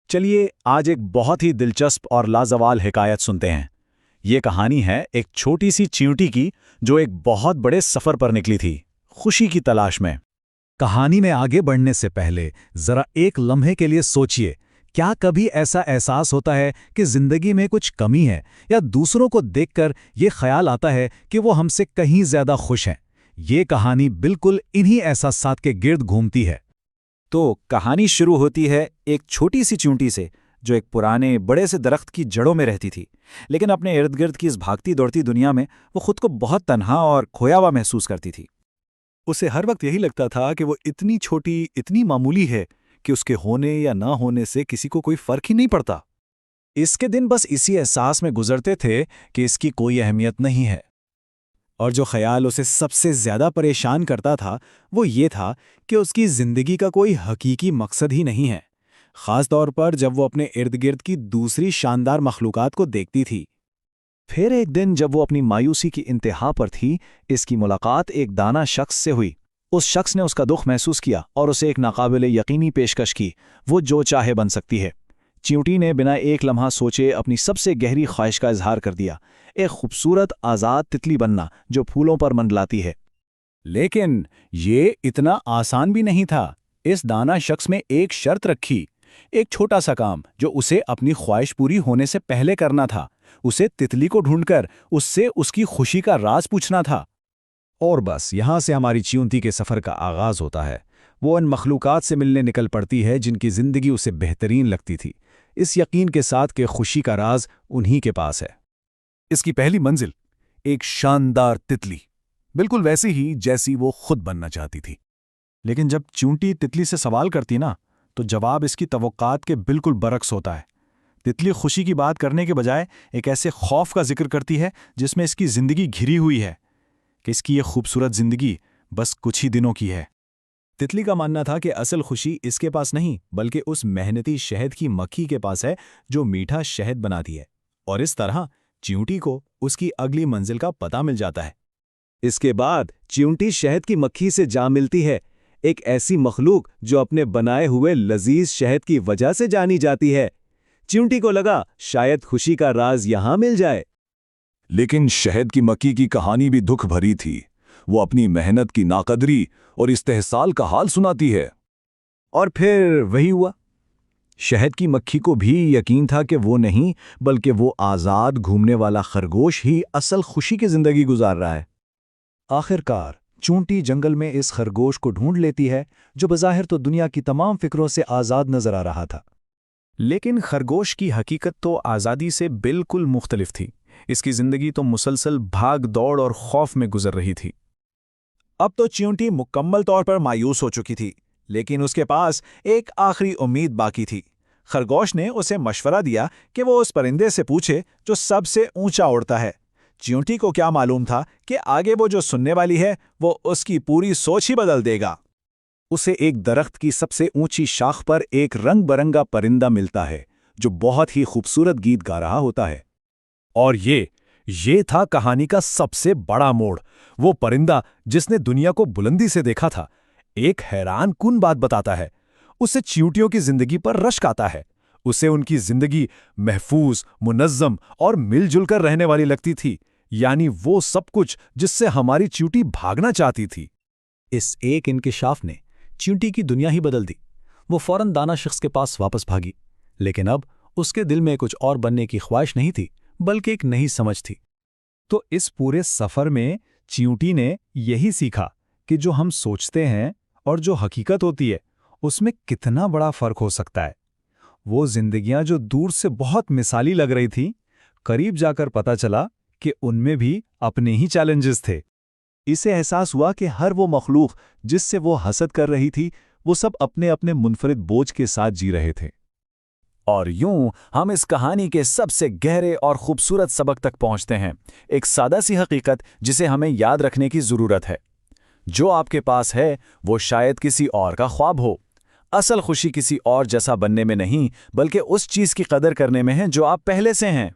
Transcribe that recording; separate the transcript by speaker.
Speaker 1: چلیے آج ایک بہت ہی دلچسپ اور لازوال حکایت سنتے ہیں۔ یہ کہانی ہے ایک چھوٹی سی چیونٹی کی جو ایک بہت بڑے سفر پر نکلی تھی، خوشی کی تلاش میں۔ کہانی میں آگے بڑھنے سے پہلے ذرا ایک لمحے کے لیے سوچئے، کیا کبھی ایسا احساس ہوتا ہے کہ زندگی میں کچھ کمی ہے، یا دوسروں کو دیکھ کر یہ خیال آتا ہے کہ وہ ہم سے کہیں زیادہ خوش ہیں؟ یہ کہانی بالکل انہی احساسات کے گرد گھومتی ہے۔ تو کہانی شروع ہوتی ہے ایک چھوٹی سی چیونٹی سے جو ایک پرانے بڑے سے درخت کی جڑوں میں رہتی تھی، لیکن اپنے ارد گرد کی اس بھاگتی دوڑتی دنیا میں وہ خود کو بہت تنہا اور کھویا ہوا محسوس کرتی تھی۔
Speaker 2: اسے ہر وقت یہی لگتا تھا کہ وہ اتنی چھوٹی، اتنی معمولی ہے کہ اس کے ہونے یا نہ ہونے سے کسی کو کوئی فرق ہی نہیں پڑتا۔
Speaker 1: اس کے دن بس اسی احساس میں گزرتے تھے کہ اس کی کوئی اہمیت نہیں ہے، اور جو خیال اسے سب سے زیادہ پریشان کرتا تھا وہ یہ تھا کہ اس کی زندگی کا کوئی حقیقی مقصد ہی نہیں ہے، خاص طور پر جب وہ اپنے ارد گرد کی دوسری شاندار مخلوقات کو دیکھتی تھی۔ پھر ایک دن جب وہ اپنی مایوسی کی انتہا پر تھی، اس کی ملاقات ایک دانا شخص سے ہوئی۔ اس شخص نے اس کا دکھ محسوس کیا اور اسے ایک ناقابل یقینی پیشکش کی، وہ جو چاہے بن سکتی ہے۔ چیونٹی نے بنا ایک لمحہ سوچے اپنی سب سے گہری خواہش کا اظہار کر دیا، ایک خوبصورت آزاد تتلی بننا جو پھولوں پر منڈلاتی ہے۔ لیکن یہ اتنا آسان بھی نہیں تھا۔ اس دانا شخص میں ایک شرط رکھی، ایک چھوٹا سا کام جو اسے اپنی خواہش پوری ہونے سے پہلے کرنا تھا۔ اسے تتلی کو ڈھونڈ کر اس سے اس کی خوشی کا راز پوچھنا تھا۔ اور بس یہاں سے ہماری چیونٹی کے سفر کا آغاز ہوتا ہے۔ وہ ان مخلوقات سے ملنے نکل پڑتی ہے جن کی زندگی اسے بہترین لگتی تھی، اس یقین کے ساتھ کہ خوشی کا راز انہی کے پاس ہے۔
Speaker 2: اس کی پہلی منزل ایک شاندار تتلی، بالکل ویسی ہی جیسی وہ خود بننا چاہتی تھی۔ لیکن جب چیونٹی تتلی سے سوال کرتی نا، تو جواب اس کی توقعات کے بالکل برعکس ہوتا ہے۔ تتلی خوشی کی بات کرنے کے بجائے ایک ایسے خوف کا ذکر کرتی ہے جس میں اس کی زندگی گھری ہوئی ہے، کہ اس کی یہ خوبصورت زندگی بس کچھ ہی دنوں کی ہے۔ تتلی کا ماننا تھا کہ اصل خوشی اس کے پاس نہیں بلکہ اس محنتی شہد کی مکھی کے پاس ہے جو میٹھا شہد بناتی ہے، اور اس طرح چیونٹی کو اس کی اگلی منزل کا پتہ مل جاتا ہے۔
Speaker 1: اس کے بعد چیونٹی شہد کی مکھی سے جا ملتی ہے، ایک ایسی مخلوق جو اپنے بنائے ہوئے لذیذ شہد کی وجہ سے جانی جاتی ہے۔ چیونٹی کو لگا شاید خوشی کا راز یہاں مل جائے۔
Speaker 3: لیکن شہد کی مکھی کی کہانی بھی دکھ بھری تھی۔ وہ اپنی محنت کی ناقدری اور استحصال کا حال سناتی ہے۔
Speaker 1: اور پھر وہی ہوا۔ شہد کی مکھی کو بھی یقین تھا کہ وہ نہیں بلکہ وہ آزاد گھومنے والا خرگوش ہی اصل خوشی کی زندگی گزار رہا ہے۔ آخر کار چیونٹی جنگل میں اس خرگوش کو ڈھونڈ لیتی ہے جو بظاہر تو دنیا کی تمام فکروں سے آزاد نظر آ رہا تھا، لیکن خرگوش کی حقیقت تو آزادی سے بالکل مختلف تھی۔ اس کی زندگی تو مسلسل بھاگ دوڑ اور خوف میں گزر رہی تھی۔ اب تو چیونٹی مکمل طور پر مایوس ہو چکی تھی، لیکن اس کے پاس ایک آخری امید باقی تھی۔ خرگوش نے اسے مشورہ دیا کہ وہ اس پرندے سے پوچھے جو سب سے اونچا اڑتا ہے۔ چیونٹی کو کیا معلوم تھا کہ آگے وہ جو سننے والی ہے وہ اس کی پوری سوچ ہی بدل دے گا۔ اسے ایک درخت کی سب سے اونچی شاخ پر ایک رنگ برنگا پرندہ ملتا ہے جو بہت ہی خوبصورت گیت گا رہا ہوتا ہے۔ اور یہ تھا کہانی کا سب سے بڑا موڑ۔ وہ پرندہ جس نے دنیا کو بلندی سے دیکھا تھا، ایک حیران کن بات بتاتا ہے۔ اسے چیونٹیوں کی زندگی پر رشک آتا ہے۔ اسے ان کی زندگی محفوظ، منظم اور مل جل کر رہنے والی لگتی تھی، یعنی وہ سب کچھ جس سے ہماری چیونٹی بھاگنا چاہتی تھی۔ اس ایک انکشاف نے چیونٹی کی دنیا ہی بدل دی۔ وہ فوراً دانا شخص کے پاس واپس بھاگی، لیکن اب اس کے دل میں کچھ اور بننے کی خواہش نہیں تھی بلکہ ایک نئی سمجھ تھی۔ تو اس پورے سفر میں چیونٹی نے یہی سیکھا کہ جو ہم سوچتے ہیں اور جو حقیقت ہوتی ہے اس میں کتنا بڑا فرق ہو سکتا ہے۔ وہ زندگیاں جو دور سے بہت مثالی لگ رہی تھیں، قریب جا کر پتہ چلا کہ ان میں بھی اپنے ہی چیلنجز تھے۔ اسے احساس ہوا کہ ہر وہ مخلوق جس سے وہ حسد کر رہی تھی، وہ سب اپنے اپنے منفرد بوجھ کے ساتھ جی رہے تھے۔ اور یوں ہم اس کہانی کے سب سے گہرے اور خوبصورت سبق تک پہنچتے ہیں، ایک سادہ سی حقیقت جسے ہمیں یاد رکھنے کی ضرورت ہے۔ جو آپ کے پاس ہے وہ شاید کسی اور کا خواب ہو۔ اصل خوشی کسی اور جیسا بننے میں نہیں بلکہ اس چیز کی قدر کرنے میں ہے جو آپ پہلے سے ہیں۔